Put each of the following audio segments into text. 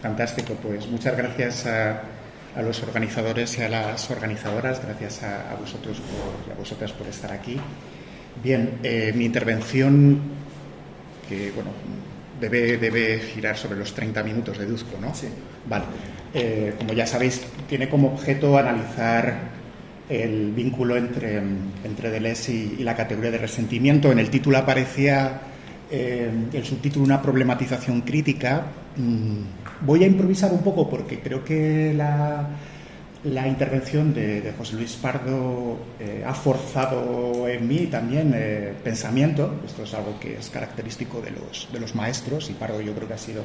Fantástico, pues muchas gracias a los organizadores y a las organizadoras, gracias a vosotros y a vosotras por estar aquí. Bien, mi intervención, que bueno, debe girar sobre los 30 minutos, deduzco, ¿no? Sí. Vale. Como ya sabéis, tiene como objeto analizar el vínculo entre Deleuze y la categoría de resentimiento. En el título aparecía el subtítulo Una problematización crítica. Voy a improvisar un poco porque creo que la intervención de José Luis Pardo ha forzado en mí también pensamiento. Esto es algo que es característico de los maestros, y Pardo yo creo que ha sido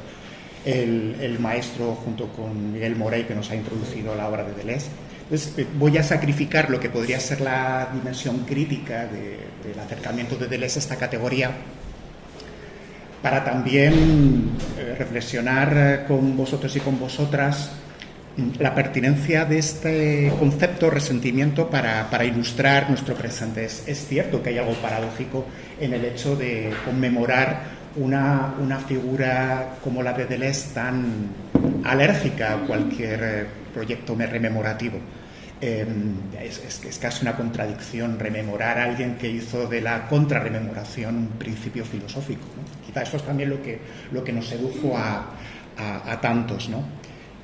el maestro junto con Miguel Morey que nos ha introducido a la obra de Deleuze. Entonces, voy a sacrificar lo que podría ser la dimensión crítica del acercamiento de Deleuze a esta categoría para también reflexionar con vosotros y con vosotras la pertinencia de este concepto resentimiento para ilustrar nuestro presente. Es cierto que hay algo paradójico en el hecho de conmemorar una figura como la de Deleuze tan alérgica a cualquier proyecto rememorativo. Es casi una contradicción rememorar a alguien que hizo de la contrarrememoración un principio filosófico, ¿no? Quizá eso es también lo que nos sedujo a tantos, ¿no?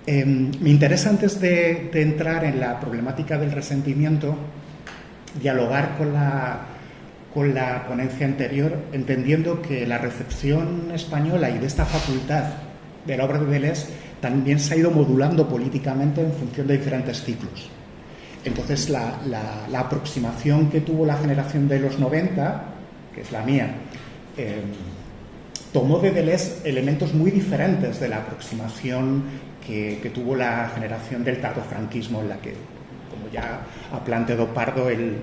Me interesa, antes de entrar en la problemática del resentimiento, dialogar con la ponencia anterior, entendiendo que la recepción española y de esta facultad de la obra de Deleuze también se ha ido modulando políticamente en función de diferentes ciclos. Entonces, la aproximación que tuvo la generación de los 90, que es la mía, tomó de Deleuze elementos muy diferentes de la aproximación que tuvo la generación del tardofranquismo, en la que, como ya ha planteado Pardo, él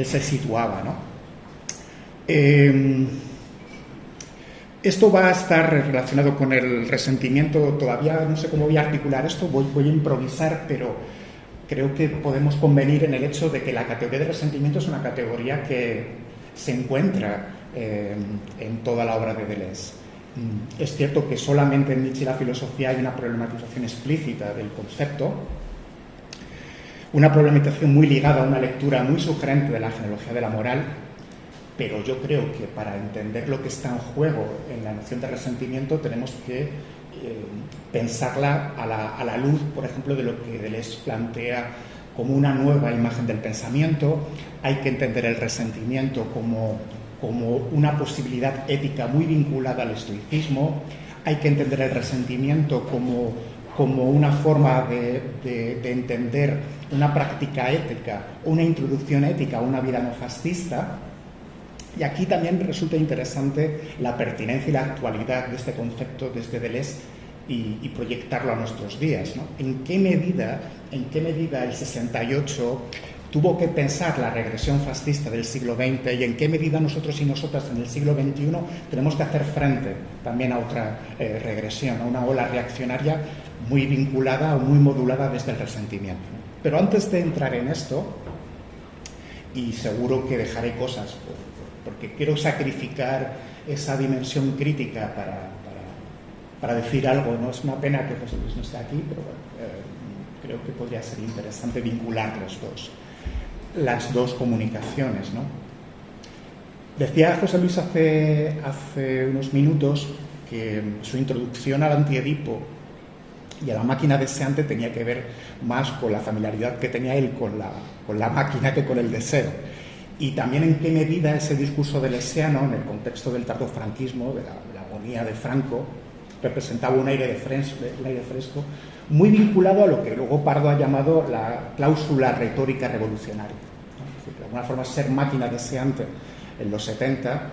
se situaba, ¿no? Esto va a estar relacionado con el resentimiento. Todavía no sé cómo voy a articular esto, voy a improvisar, pero creo que podemos convenir en el hecho de que la categoría de resentimiento es una categoría que se encuentra en toda la obra de Deleuze. Es cierto que solamente en Nietzsche y la filosofía hay una problematización explícita del concepto, una problematización muy ligada a una lectura muy sugerente de la genealogía de la moral, pero yo creo que para entender lo que está en juego en la noción de resentimiento tenemos que pensarla a la luz, por ejemplo, de lo que Deleuze plantea como una nueva imagen del pensamiento. Hay que entender el resentimiento como una posibilidad ética muy vinculada al estoicismo. Hay que entender el resentimiento como una forma de entender una práctica ética, una introducción ética a una vida no fascista. Y aquí también resulta interesante la pertinencia y la actualidad de este concepto desde Deleuze y proyectarlo a nuestros días, ¿no? ¿En qué medida el 68 tuvo que pensar la regresión fascista del siglo XX y en qué medida nosotros y nosotras en el siglo XXI tenemos que hacer frente también a otra regresión, a una ola reaccionaria muy vinculada o muy modulada desde el resentimiento, ¿no? Pero antes de entrar en esto, y seguro que dejaré cosas porque quiero sacrificar esa dimensión crítica para decir algo, ¿no? Es una pena que José Luis no esté aquí, pero creo que podría ser interesante vincular las dos comunicaciones, ¿no? Decía José Luis hace unos minutos que su introducción al antiedipo y a la máquina deseante tenía que ver más con la familiaridad que tenía él con la máquina que con el deseo. Y también en qué medida ese discurso deleuziano, en el contexto del tardofranquismo, de la agonía de Franco, representaba un aire fresco, muy vinculado a lo que luego Pardo ha llamado la cláusula retórica revolucionaria, ¿no? Es decir, de alguna forma, ser máquina deseante en los 70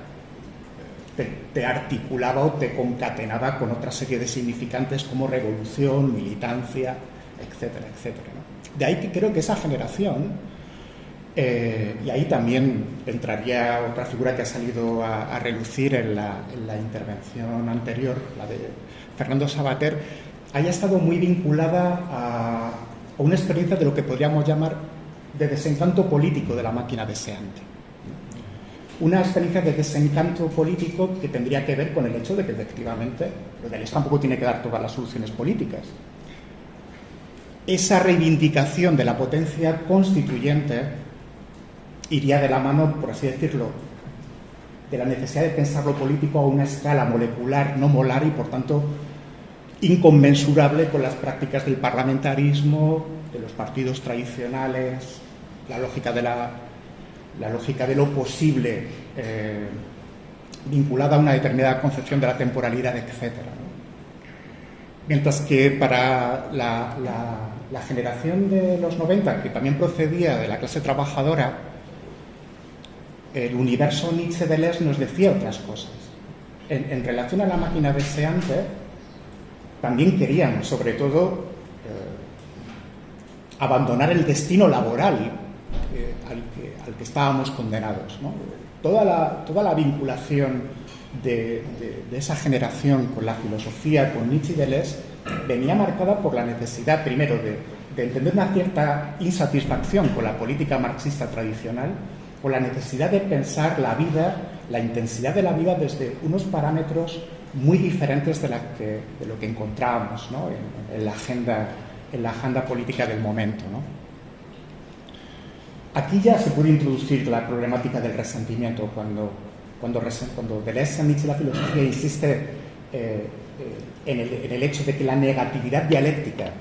te articulaba o te concatenaba con otra serie de significantes como revolución, militancia, etcétera, etcétera, ¿no? De ahí que creo que esa generación, y ahí también entraría otra figura que ha salido a relucir en la intervención anterior, la de Fernando Savater, haya estado muy vinculada a una experiencia de lo que podríamos llamar de desencanto político de la máquina deseante. una experiencia de desencanto político que tendría que ver con el hecho de que efectivamente Deleuze tampoco tiene que dar todas las soluciones políticas. Esa reivindicación de la potencia constituyente iría de la mano, por así decirlo, de la necesidad de pensar lo político a una escala molecular, no molar y, por tanto, inconmensurable con las prácticas del parlamentarismo, de los partidos tradicionales, la lógica de lo posible vinculada a una determinada concepción de la temporalidad, etc. Mientras que para la generación de los 90, que también procedía de la clase trabajadora, el universo Nietzsche-Deleuze nos decía otras cosas. En relación a la máquina deseante, también querían, sobre todo, abandonar el destino laboral al que estábamos condenados, ¿no? Toda la vinculación de esa generación con la filosofía, con Nietzsche y Deleuze, venía marcada por la necesidad, primero, de entender una cierta insatisfacción con la política marxista tradicional, por la necesidad de pensar la vida, la intensidad de la vida desde unos parámetros muy diferentes de lo que encontrábamos, ¿no? en la agenda política del momento, ¿no? Aquí ya se puede introducir la problemática del resentimiento cuando Deleuze, Nietzsche y la filosofía insiste en el hecho de que la negatividad dialéctica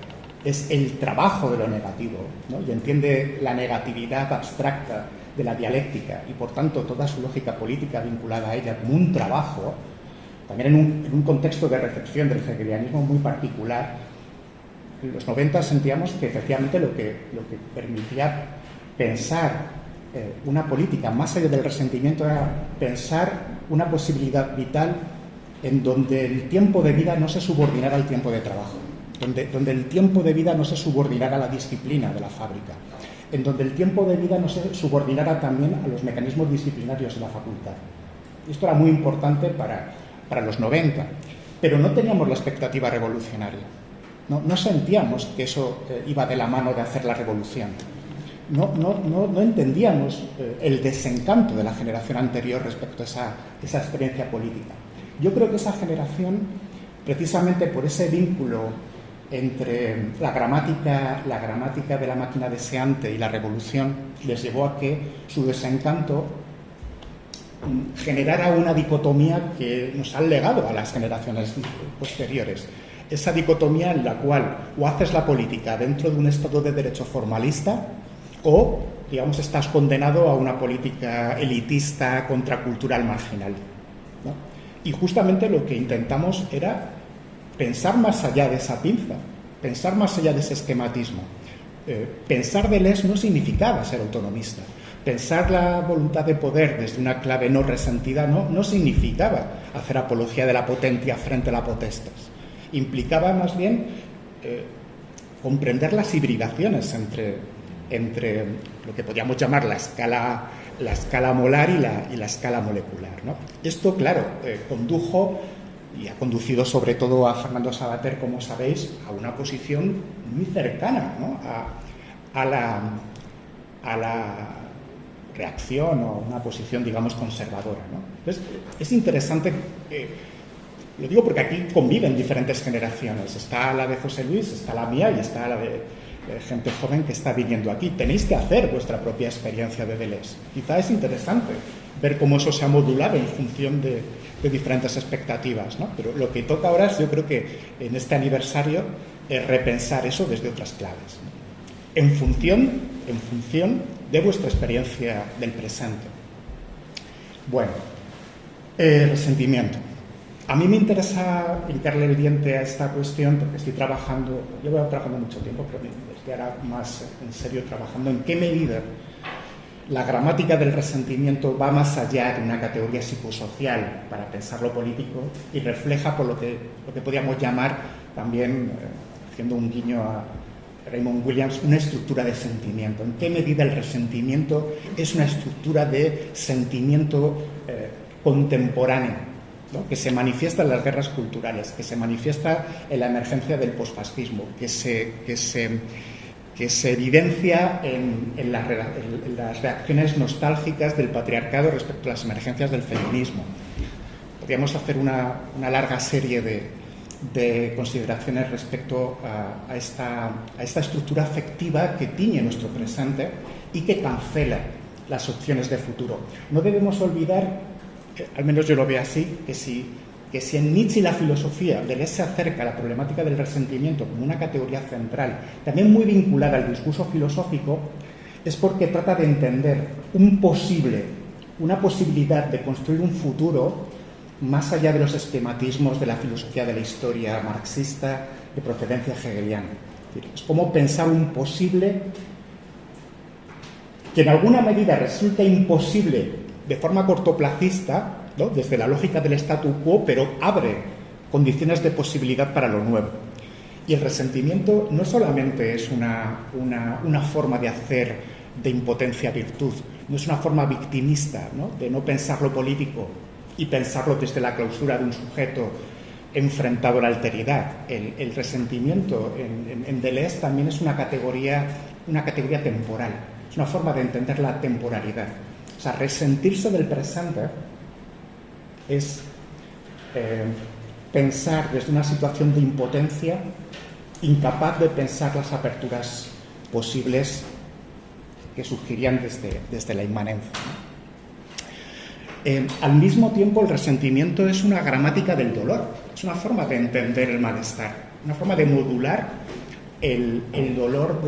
es el trabajo de lo negativo, ¿no? Y entiende la negatividad abstracta de la dialéctica y, por tanto, toda su lógica política vinculada a ella como un trabajo, también en un contexto de recepción del hegelianismo muy particular. En los 90 sentíamos que efectivamente lo que permitía pensar una política más allá del resentimiento era pensar una posibilidad vital en donde el tiempo de vida no se subordinara al tiempo de trabajo, donde el tiempo de vida no se subordinara a la disciplina de la fábrica, en donde el tiempo de vida no se subordinara también a los mecanismos disciplinarios de la facultad. Esto era muy importante para los 90, pero no teníamos la expectativa revolucionaria. No sentíamos que eso iba de la mano de hacer la revolución. No entendíamos el desencanto de la generación anterior respecto a esa experiencia política. Yo creo que esa generación, precisamente por ese vínculo entre la gramática de la máquina deseante y la revolución, les llevó a que su desencanto generara una dicotomía que nos han legado a las generaciones posteriores. Esa dicotomía en la cual o haces la política dentro de un Estado de derecho formalista o, digamos, estás condenado a una política elitista, contracultural, marginal, ¿no? Y justamente lo que intentamos era pensar más allá de esa pinza, pensar más allá de ese esquematismo. Pensar Deleuze no significaba ser autonomista. Pensar la voluntad de poder desde una clave no resentida no significaba hacer apología de la potentia frente a la potestas. Implicaba más bien comprender las hibridaciones entre lo que podríamos llamar la escala molar y la escala molecular, ¿no? Esto, claro, condujo y ha conducido sobre todo a Fernando Savater, como sabéis, a una posición muy cercana, ¿no? a la reacción o una posición, digamos, conservadora, ¿no? Entonces, es interesante, lo digo porque aquí conviven diferentes generaciones. Está la de José Luis, está la mía y está la de gente joven que está viviendo aquí. Tenéis que hacer vuestra propia experiencia de Deleuze. Quizá es interesante ver cómo eso se ha modulado en función de diferentes expectativas, ¿no? Pero lo que toca ahora es, yo creo que en este aniversario, es repensar eso desde otras claves, ¿no? En función de vuestra experiencia del presente. Bueno, resentimiento. A mí me interesa hincarle el diente a esta cuestión porque estoy trabajando, llevo trabajando mucho tiempo, pero estoy ahora más en serio trabajando en qué medida la gramática del resentimiento va más allá de una categoría psicosocial para pensar lo político y refleja por lo que podríamos llamar también, haciendo un guiño a Raymond Williams, una estructura de sentimiento. ¿En qué medida el resentimiento es una estructura de sentimiento contemporáneo, ¿no? Que se manifiesta en las guerras culturales, que se manifiesta en la emergencia del posfascismo, que se que se evidencia en las reacciones nostálgicas del patriarcado respecto a las emergencias del feminismo. Podríamos hacer una larga serie de consideraciones respecto a esta estructura afectiva que tiñe nuestro presente y que cancela las opciones de futuro. No debemos olvidar, al menos yo lo veo así, que si en Nietzsche y la filosofía Deleuze se acerca a la problemática del resentimiento como una categoría central, también muy vinculada al discurso filosófico, es porque trata de entender una posibilidad de construir un futuro más allá de los esquematismos de la filosofía de la historia marxista de procedencia hegeliana. Es como pensar un posible que en alguna medida resulta imposible de forma cortoplacista, ¿no?, desde la lógica del statu quo, pero abre condiciones de posibilidad para lo nuevo. Y el resentimiento no solamente es una forma de hacer de impotencia virtud, no es una forma victimista, ¿no?, de no pensar lo político y pensarlo desde la clausura de un sujeto enfrentado a la alteridad. El resentimiento en Deleuze también es una categoría temporal, es una forma de entender la temporalidad. O sea, resentirse del presente es pensar desde una situación de impotencia, incapaz de pensar las aperturas posibles que surgirían desde la inmanencia. Al mismo tiempo, el resentimiento es una gramática del dolor, es una forma de entender el malestar, una forma de modular el dolor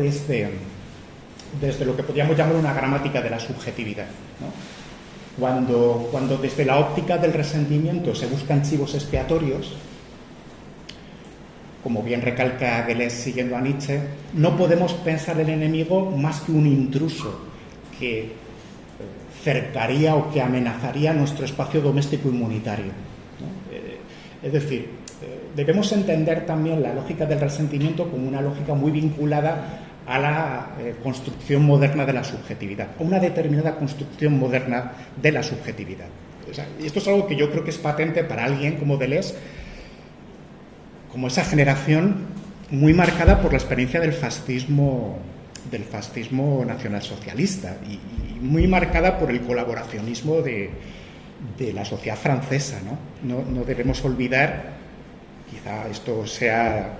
desde lo que podríamos llamar una gramática de la subjetividad, ¿no? Cuando desde la óptica del resentimiento se buscan chivos expiatorios, como bien recalca Deleuze siguiendo a Nietzsche, no podemos pensar el enemigo más que un intruso que cercaría o que amenazaría nuestro espacio doméstico inmunitario, ¿no? Es decir, debemos entender también la lógica del resentimiento como una lógica muy vinculada a la construcción moderna de la subjetividad, a una determinada construcción moderna de la subjetividad. O sea, y esto es algo que yo creo que es patente para alguien como Deleuze, como esa generación muy marcada por la experiencia del fascismo nacionalsocialista y muy marcada por el colaboracionismo de la sociedad francesa, ¿no? No debemos olvidar, quizá esto sea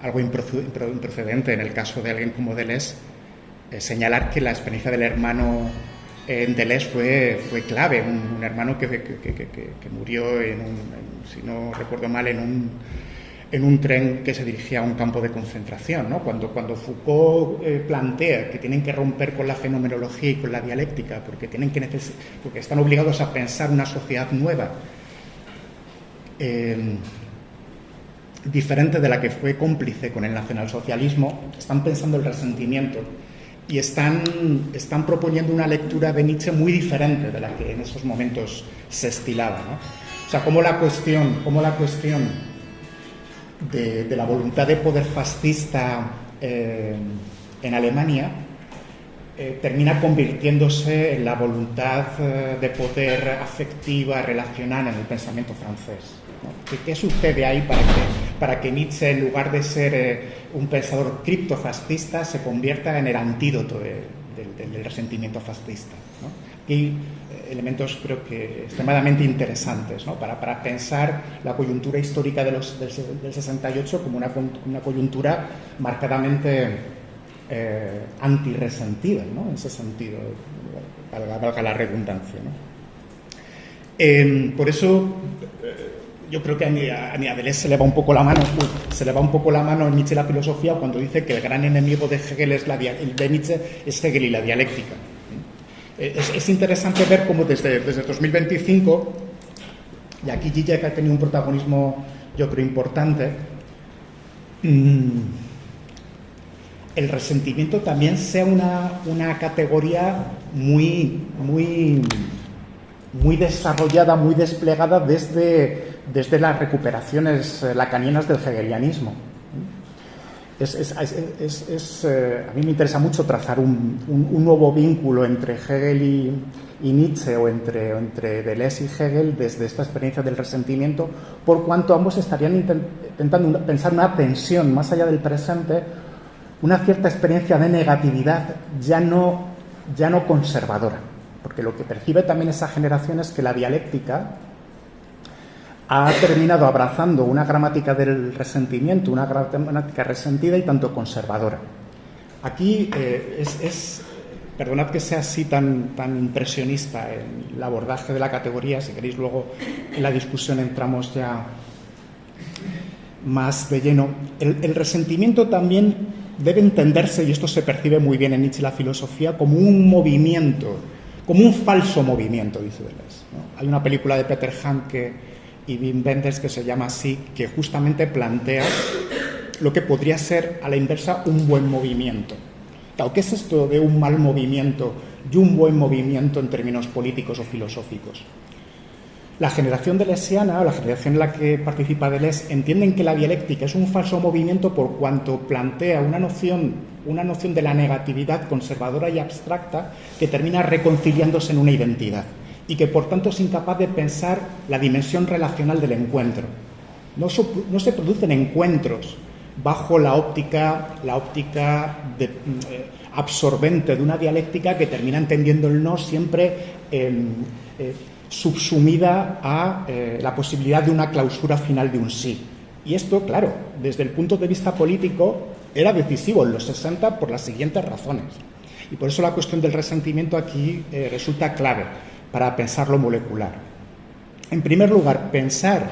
algo improcedente en el caso de alguien como Deleuze, señalar que la experiencia del hermano en Deleuze fue clave, un hermano que murió si no recuerdo mal, en un tren que se dirigía a un campo de concentración, ¿no? Cuando Foucault plantea que tienen que romper con la fenomenología y con la dialéctica porque están obligados a pensar una sociedad nueva, diferente de la que fue cómplice con el nacionalsocialismo, están pensando el resentimiento y están proponiendo una lectura de Nietzsche muy diferente de la que en esos momentos se estilaba, ¿no? O sea, cómo la cuestión de la voluntad de poder fascista en Alemania termina convirtiéndose en la voluntad de poder afectiva, relacional en el pensamiento francés, ¿no? ¿Qué sucede ahí para que Nietzsche, en lugar de ser un pensador criptofascista, se convierta en el antídoto del resentimiento fascista, ¿no? Hay elementos, creo que, extremadamente interesantes, ¿no? para pensar la coyuntura histórica del 68 como una coyuntura marcadamente antirresentida, ¿no? En ese sentido, valga la redundancia, ¿no? Por eso yo creo que a Deleuze se le va un poco la mano en Nietzsche la filosofía cuando dice que el gran enemigo de Hegel de Nietzsche es Hegel y la dialéctica. Es interesante ver cómo desde 2025, y aquí Zizek ha tenido un protagonismo, yo creo, importante, el resentimiento también sea una categoría muy desarrollada, muy desplegada desde las recuperaciones lacanianas del hegelianismo. A mí me interesa mucho trazar un nuevo vínculo entre Hegel y Nietzsche o entre Deleuze y Hegel desde esta experiencia del resentimiento, por cuanto ambos estarían intentando pensar una tensión más allá del presente una cierta experiencia de negatividad ya no conservadora, porque lo que percibe también esa generación es que la dialéctica ha terminado abrazando una gramática del resentimiento, una gramática resentida y tanto conservadora. Aquí perdonad que sea así tan impresionista en el abordaje de la categoría, si queréis luego en la discusión entramos ya más de lleno. El resentimiento también debe entenderse, y esto se percibe muy bien en Nietzsche y la filosofía, como un movimiento, como un falso movimiento, dice Deleuze, ¿no? Hay una película de Peter Handke y Wim Wenders que se llama así, que justamente plantea lo que podría ser a la inversa un buen movimiento. Claro, ¿qué es esto de un mal movimiento y un buen movimiento en términos políticos o filosóficos? La generación deleuziana, o la generación en la que participa Deleuze, entienden que la dialéctica es un falso movimiento por cuanto plantea una noción de la negatividad conservadora y abstracta que termina reconciliándose en una identidad y que por tanto es incapaz de pensar la dimensión relacional del encuentro. No se producen encuentros bajo la óptica absorbente de una dialéctica que termina entendiendo el no siempre subsumida a la posibilidad de una clausura final de un sí. Y esto, claro, desde el punto de vista político era decisivo en los 60 por las siguientes razones. Y por eso la cuestión del resentimiento aquí resulta clave para pensar lo molecular. En primer lugar, pensar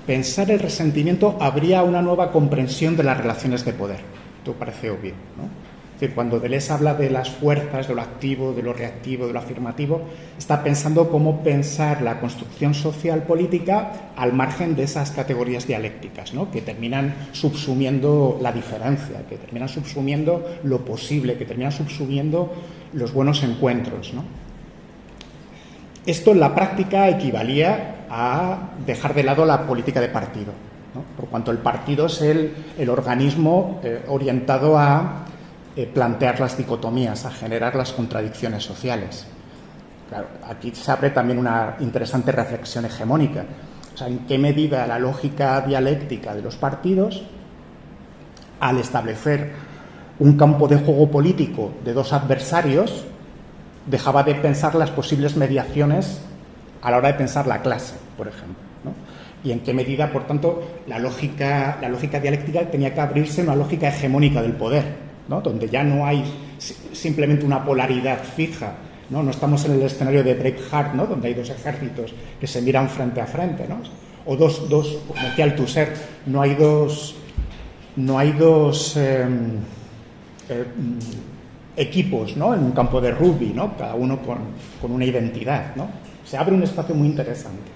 el resentimiento habría una nueva comprensión de las relaciones de poder. Esto parece obvio, ¿no? Es decir, cuando Deleuze habla de las fuerzas, de lo activo, de lo reactivo, de lo afirmativo, está pensando cómo pensar la construcción social política al margen de esas categorías dialécticas, ¿no? Que terminan subsumiendo la diferencia, que terminan subsumiendo lo posible, que terminan subsumiendo los buenos encuentros, ¿no? Esto en la práctica equivalía a dejar de lado la política de partido, ¿no? Por cuanto el partido es el organismo orientado a plantear las dicotomías, a generar las contradicciones sociales. Claro, aquí se abre también una interesante reflexión hegemónica. O sea, en qué medida la lógica dialéctica de los partidos, al establecer un campo de juego político de dos adversarios, dejaba de pensar las posibles mediaciones a la hora de pensar la clase, por ejemplo, ¿no? Y en qué medida, por tanto, la lógica dialéctica tenía que abrirse a una lógica hegemónica del poder, ¿no? Donde ya no hay simplemente una polaridad fija, ¿no? No estamos en el escenario de Braveheart, ¿no? Donde hay dos ejércitos que se miran frente a frente, ¿no? O dos como decía Althusser, no hay dos equipos, ¿no? En un campo de rugby, ¿no? Cada uno con una identidad, ¿no? Se abre un espacio muy interesante.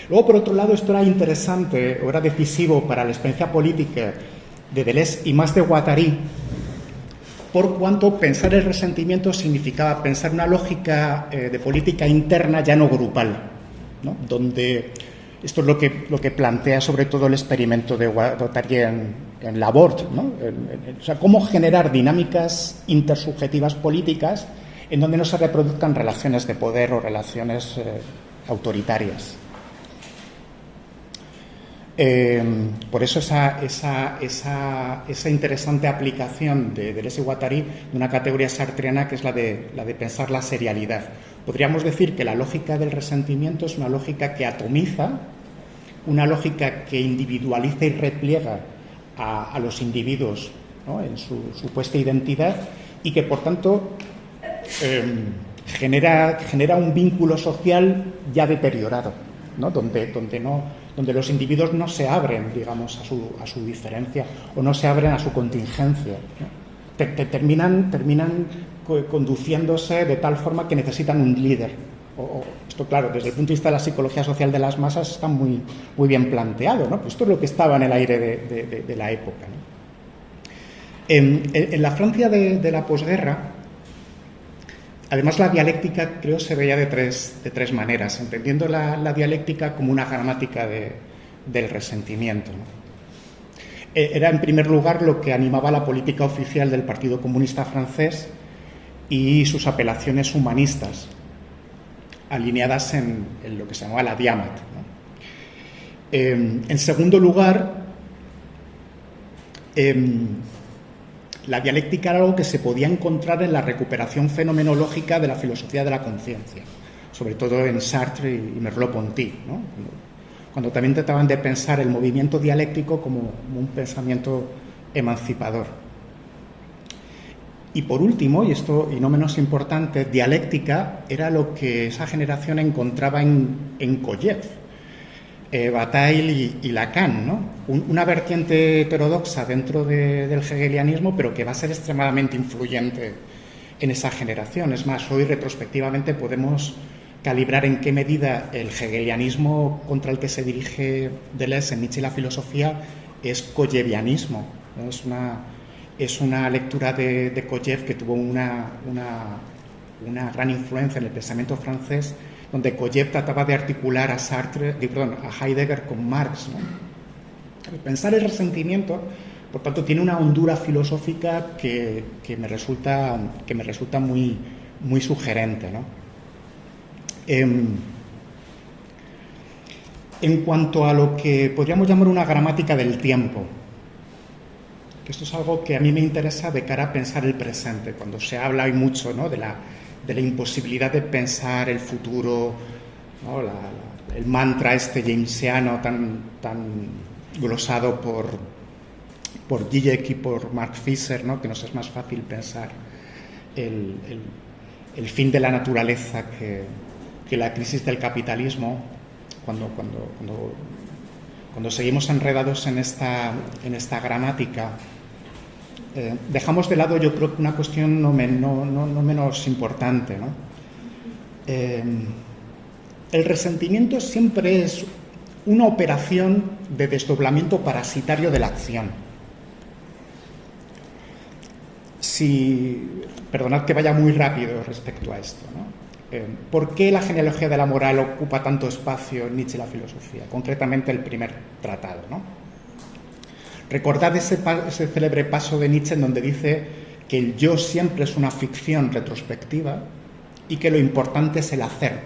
Luego, por otro lado, esto era interesante o era decisivo para la experiencia política de Deleuze y más de Guattari, por cuanto pensar el resentimiento significaba pensar una lógica de política interna ya no grupal, ¿no? Donde esto es lo que plantea sobre todo el experimento de Guattari en Laborde, ¿no? O sea, cómo generar dinámicas intersubjetivas políticas en donde no se reproduzcan relaciones de poder o relaciones autoritarias. Por eso esa interesante aplicación de Deleuze y Guattari de una categoría sartreana que es la de pensar la serialidad. Podríamos decir que la lógica del resentimiento es una lógica que atomiza, una lógica que individualiza y repliega a los individuos, ¿no? En su supuesta identidad y que, por tanto, genera un vínculo social ya deteriorado, ¿no? Donde los individuos no se abren, digamos, a su diferencia o no se abren a su contingencia, ¿no? Terminan conduciéndose de tal forma que necesitan un líder. Esto, claro, desde el punto de vista de la psicología social de las masas está muy bien planteado, ¿no? Pues esto es lo que estaba en el aire de la época, ¿no? En la Francia de la posguerra, además la dialéctica creo se veía de tres maneras, entendiendo la dialéctica como una gramática del resentimiento, ¿no? Era en primer lugar lo que animaba la política oficial del Partido Comunista francés y sus apelaciones humanistas, alineadas en lo que se llamaba la Diamat, ¿no? En segundo lugar, la dialéctica era algo que se podía encontrar en la recuperación fenomenológica de la filosofía de la conciencia, sobre todo en Sartre y Merleau-Ponty, ¿no? Cuando también trataban de pensar el movimiento dialéctico como un pensamiento emancipador. Y por último, y no menos importante, dialéctica era lo que esa generación encontraba en Kojev, Bataille y Lacan, ¿no? Una vertiente heterodoxa dentro del hegelianismo, pero que va a ser extremadamente influyente en esa generación. Es más, hoy retrospectivamente podemos calibrar en qué medida el hegelianismo contra el que se dirige Deleuze en Nietzsche y la filosofía es kojevianismo, ¿no? Es una lectura de Kojev que tuvo una gran influencia en el pensamiento francés, donde Kojev trataba de articular a Heidegger con Marx, ¿no? Pensar el resentimiento, por tanto, tiene una hondura filosófica que me resulta muy sugerente, ¿no? En cuanto a lo que podríamos llamar una gramática del tiempo, que esto es algo que a mí me interesa de cara a pensar el presente, cuando se habla hoy mucho, ¿no?, de la imposibilidad de pensar el futuro, ¿no?, el mantra jamesiano tan glosado por Zizek y por Mark Fisher, ¿no?, que nos es más fácil pensar el fin de la naturaleza que la crisis del capitalismo, cuando seguimos enredados en esta gramática, dejamos de lado, yo creo, que una cuestión no menos importante, ¿no? El resentimiento siempre es una operación de desdoblamiento parasitario de la acción. Perdonad que vaya muy rápido respecto a esto, ¿no? ¿Por qué la genealogía de la moral ocupa tanto espacio en Nietzsche y la filosofía? Concretamente el primer tratado, ¿no? Recordad ese célebre paso de Nietzsche en donde dice que el yo siempre es una ficción retrospectiva y que lo importante es el hacer,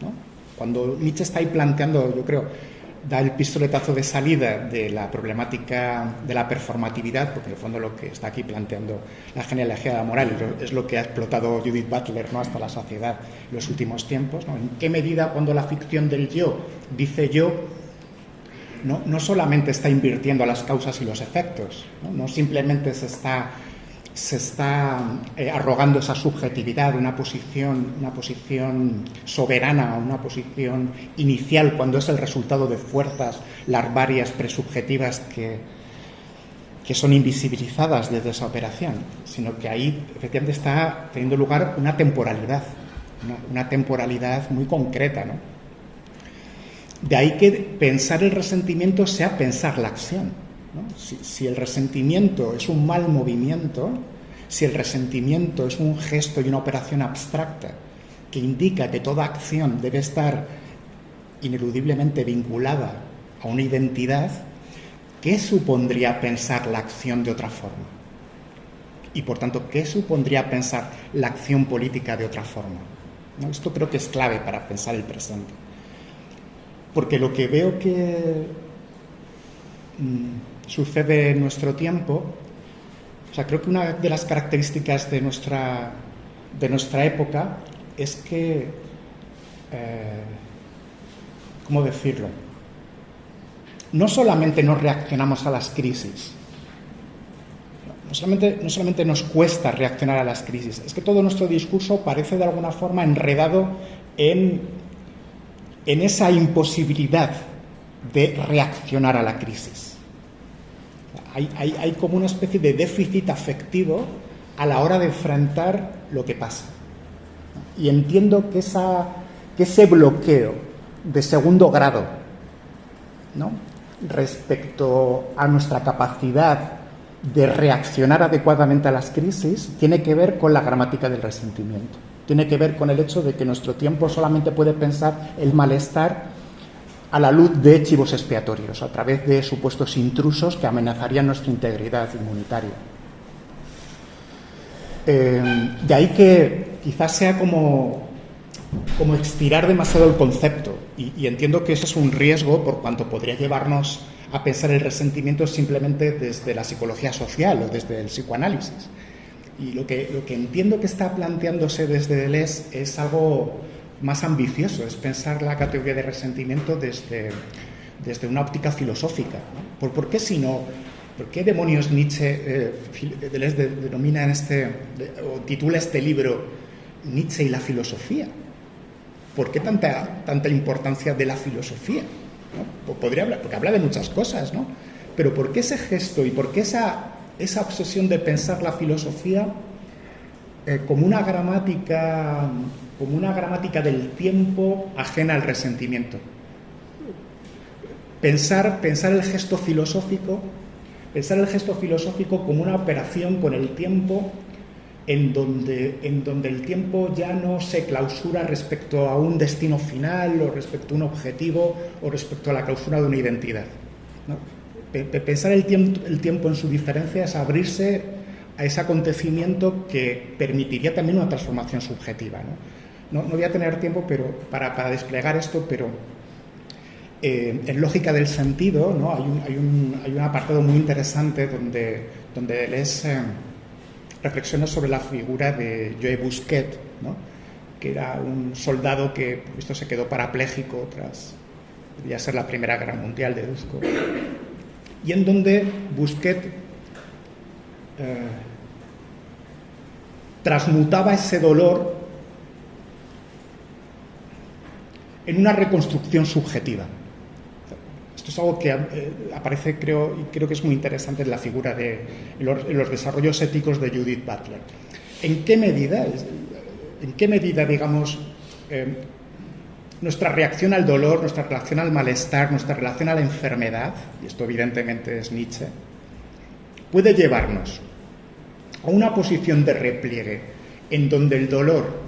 ¿no? Cuando Nietzsche está ahí planteando, yo creo, da el pistoletazo de salida de la problemática de la performatividad, porque en el fondo lo que está aquí planteando la genealogía de la moral es lo que ha explotado Judith Butler, ¿no?, hasta la saciedad en los últimos tiempos, ¿no? ¿En qué medida, cuando la ficción del yo dice yo, no solamente está invirtiendo las causas y los efectos, no simplemente se está arrogando esa subjetividad, una posición soberana, una posición inicial, cuando es el resultado de fuerzas larvarias presubjetivas que son invisibilizadas desde esa operación, sino que ahí efectivamente está teniendo lugar una temporalidad muy concreta, ¿no? De ahí que pensar el resentimiento sea pensar la acción, ¿no? Si el resentimiento es un mal movimiento, si el resentimiento es un gesto y una operación abstracta que indica que toda acción debe estar ineludiblemente vinculada a una identidad, ¿qué supondría pensar la acción de otra forma? Y por tanto, ¿qué supondría pensar la acción política de otra forma? ¿No? Esto creo que es clave para pensar el presente. Porque lo que veo que sucede en nuestro tiempo, o sea, creo que una de las características de nuestra época es que, ¿cómo decirlo?, no solamente no reaccionamos a las crisis, no solamente nos cuesta reaccionar a las crisis, es que todo nuestro discurso parece de alguna forma enredado en esa imposibilidad de reaccionar a la crisis. Hay como una especie de déficit afectivo a la hora de enfrentar lo que pasa. Y entiendo que ese bloqueo de segundo grado, ¿no?, respecto a nuestra capacidad de reaccionar adecuadamente a las crisis tiene que ver con la gramática del resentimiento. Tiene que ver con el hecho de que nuestro tiempo solamente puede pensar el malestar a la luz de chivos expiatorios, a través de supuestos intrusos que amenazarían nuestra integridad inmunitaria. De ahí que quizás sea como estirar demasiado el concepto, y entiendo que ese es un riesgo por cuanto podría llevarnos a pensar el resentimiento simplemente desde la psicología social o desde el psicoanálisis. Y lo que entiendo que está planteándose desde Deleuze es algo más ambicioso, es pensar la categoría de resentimiento desde una óptica filosófica, ¿no? ¿Por qué si no? ¿Por qué demonios Nietzsche, Deleuze denomina o titula este libro Nietzsche y la filosofía? ¿Por qué tanta importancia de la filosofía? ¿No? Podría hablar, porque habla de muchas cosas, ¿no? Pero ¿por qué ese gesto y por qué esa obsesión de pensar la filosofía como una gramática del tiempo ajena al resentimiento? Pensar el gesto filosófico como una operación con el tiempo en donde el tiempo ya no se clausura respecto a un destino final o respecto a un objetivo o respecto a la clausura de una identidad, ¿no? Pensar el tiempo en su diferencia es abrirse a ese acontecimiento que permitiría también una transformación subjetiva, ¿no? No voy a tener tiempo para desplegar esto, pero en Lógica del Sentido, ¿no? hay un apartado muy interesante donde Deleuze reflexiona sobre la figura de Joe Busquet, ¿no? Que era un soldado que esto se quedó parapléjico tras debía ser la Primera Guerra Mundial, deduzco, y en donde Busquet transmutaba ese dolor en una reconstrucción subjetiva. Esto es algo que aparece, creo que es muy interesante en la figura en los desarrollos éticos de Judith Butler. ¿En qué medida, digamos, nuestra reacción al dolor, nuestra reacción al malestar, nuestra relación a la enfermedad, y esto evidentemente es Nietzsche, puede llevarnos a una posición de repliegue en donde el dolor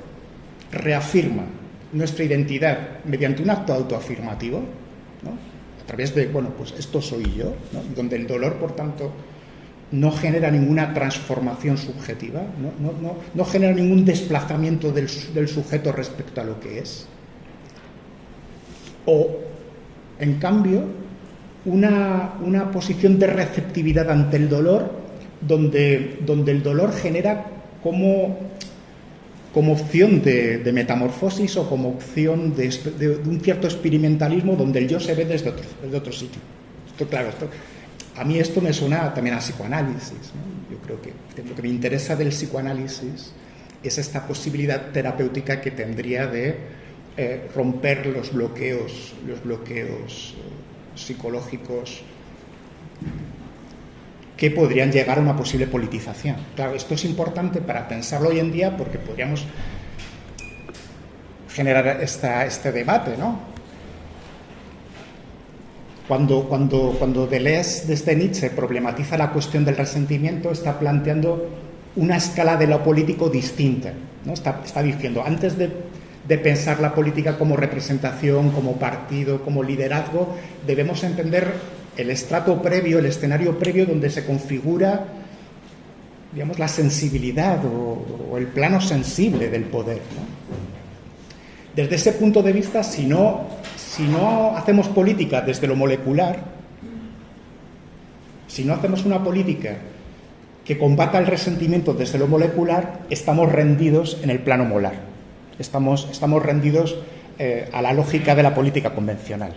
reafirma nuestra identidad mediante un acto autoafirmativo, ¿no? A través de, pues esto soy yo, ¿no? Donde el dolor, por tanto, no genera ninguna transformación subjetiva, no genera ningún desplazamiento del sujeto respecto a lo que es. O, en cambio, una posición de receptividad ante el dolor, donde el dolor genera como opción de metamorfosis o como opción de un cierto experimentalismo donde el yo se ve desde otro sitio. A mí esto me suena también a psicoanálisis, ¿no? Yo creo que lo que me interesa del psicoanálisis es esta posibilidad terapéutica que tendría de romper los bloqueos psicológicos que podrían llegar a una posible politización. Claro, esto es importante para pensarlo hoy en día porque podríamos generar este debate, ¿no? Cuando Deleuze desde Nietzsche problematiza la cuestión del resentimiento, está planteando una escala de lo político distinta, ¿no? Está diciendo, antes de pensar la política como representación, como partido, como liderazgo, debemos entender el estrato previo, el escenario previo donde se configura, digamos, la sensibilidad o el plano sensible del poder, ¿no? Desde ese punto de vista, si no hacemos política desde lo molecular, si no hacemos una política que combata el resentimiento desde lo molecular, estamos rendidos en el plano molar. Estamos rendidos a la lógica de la política convencional.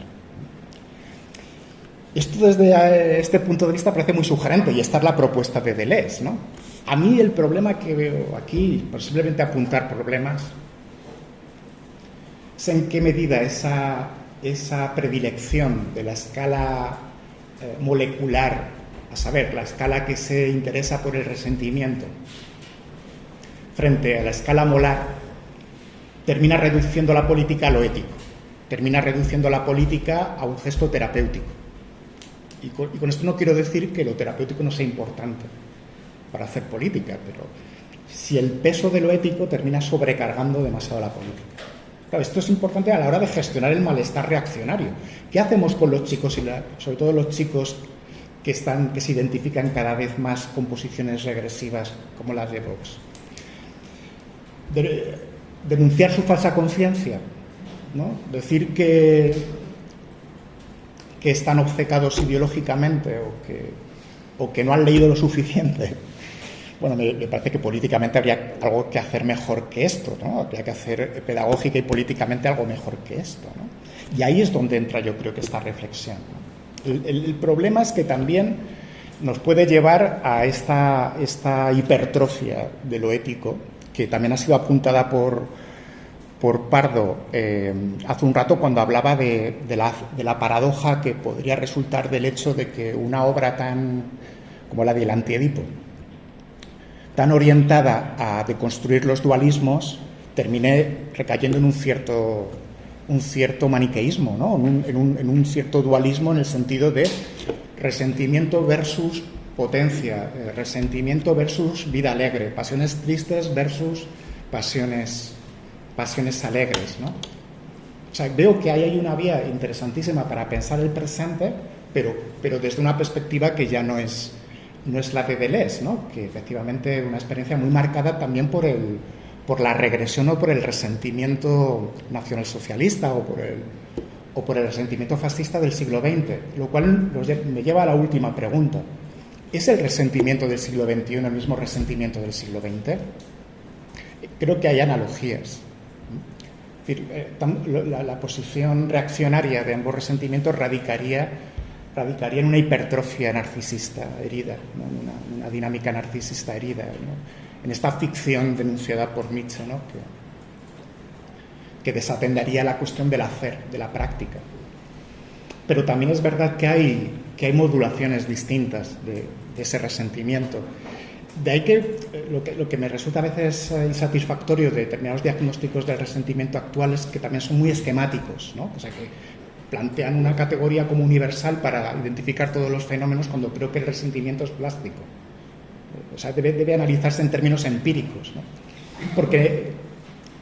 Esto desde este punto de vista parece muy sugerente y esta es la propuesta de Deleuze, ¿no? A mí el problema que veo aquí, posiblemente apuntar problemas, es en qué medida esa predilección de la escala molecular, a saber, la escala que se interesa por el resentimiento, frente a la escala molar, termina reduciendo la política a lo ético, termina reduciendo la política a un gesto terapéutico. Y con esto no quiero decir que lo terapéutico no sea importante para hacer política, pero si el peso de lo ético termina sobrecargando demasiado la política. Claro, esto es importante a la hora de gestionar el malestar reaccionario. ¿Qué hacemos con los chicos, sobre todo los chicos que se identifican cada vez más con posiciones regresivas como las de Vox? Denunciar su falsa conciencia, ¿no? Decir que que están obcecados ideológicamente o que no han leído lo suficiente. Bueno, me parece que políticamente habría algo que hacer mejor que esto, ¿no? Habría que hacer pedagógica y políticamente algo mejor que esto, ¿no? Y ahí es donde entra, yo creo, que esta reflexión, ¿no? El problema es que también nos puede llevar a esta hipertrofia de lo ético, que también ha sido apuntada por Pardo hace un rato, cuando hablaba de la paradoja que podría resultar del hecho de que una obra tan como la del Antiedipo, tan orientada a deconstruir los dualismos, termine recayendo en un cierto maniqueísmo, ¿no? en un cierto dualismo, en el sentido de resentimiento versus potencia, resentimiento versus vida alegre, pasiones tristes versus pasiones alegres, ¿no? O sea, veo que hay una vía interesantísima para pensar el presente, pero desde una perspectiva que ya no es la de Deleuze, ¿no? Que efectivamente es una experiencia muy marcada también por la regresión o por el resentimiento nacionalsocialista o por el resentimiento fascista del siglo XX, lo cual me lleva a la última pregunta. ¿Es el resentimiento del siglo XXI el mismo resentimiento del siglo XX? Creo que hay analogías. Es decir, la posición reaccionaria de ambos resentimientos radicaría en una hipertrofia narcisista herida, ¿no? una dinámica narcisista herida, ¿no? En esta ficción denunciada por Nietzsche, ¿no? que desatendería la cuestión del hacer, de la práctica. Pero también es verdad que hay modulaciones distintas de ese resentimiento. De ahí que lo que me resulta a veces insatisfactorio de determinados diagnósticos del resentimiento actual es que también son muy esquemáticos, ¿no? O sea, que plantean una categoría como universal para identificar todos los fenómenos, cuando creo que el resentimiento es plástico. O sea, debe analizarse en términos empíricos, ¿no? Porque,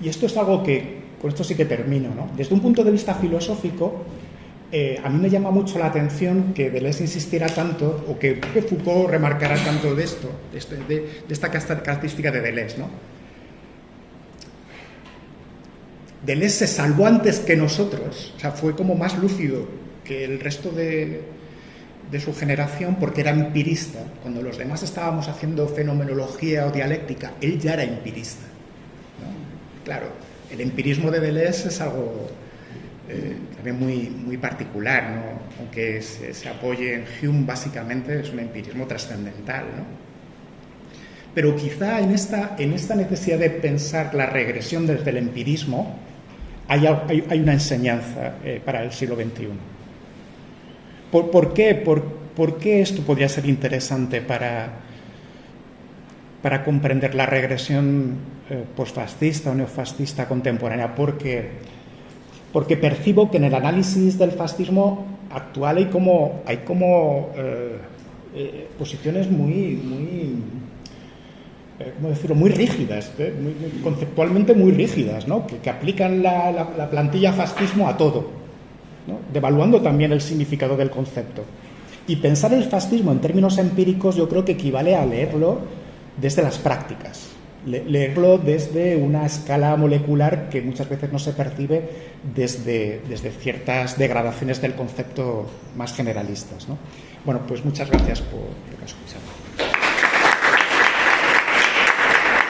y esto es algo que, con esto sí que termino, ¿no? Desde un punto de vista filosófico, a mí me llama mucho la atención que Deleuze insistiera tanto, o que Foucault remarcara tanto de esto, de esta característica de Deleuze, ¿no? Deleuze se salvó antes que nosotros, o sea, fue como más lúcido que el resto de su generación, porque era empirista. Cuando los demás estábamos haciendo fenomenología o dialéctica, él ya era empirista, ¿no? Claro, el empirismo de Deleuze es algo también muy particular, ¿no? Aunque se apoye en Hume, básicamente es un empirismo trascendental, ¿no? Pero quizá en esta necesidad de pensar la regresión desde el empirismo hay una enseñanza para el siglo XXI. ¿Por qué esto podría ser interesante para comprender la regresión posfascista o neofascista contemporánea? Porque percibo que en el análisis del fascismo actual hay como posiciones ¿cómo decirlo?, muy rígidas, conceptualmente muy rígidas, ¿no? Que aplican la plantilla fascismo a todo, ¿no? Devaluando también el significado del concepto. Y pensar el fascismo en términos empíricos yo creo que equivale a leerlo desde las prácticas, leerlo desde una escala molecular que muchas veces no se percibe desde ciertas degradaciones del concepto más generalistas, ¿no? Bueno, pues muchas gracias por lo que has escuchado.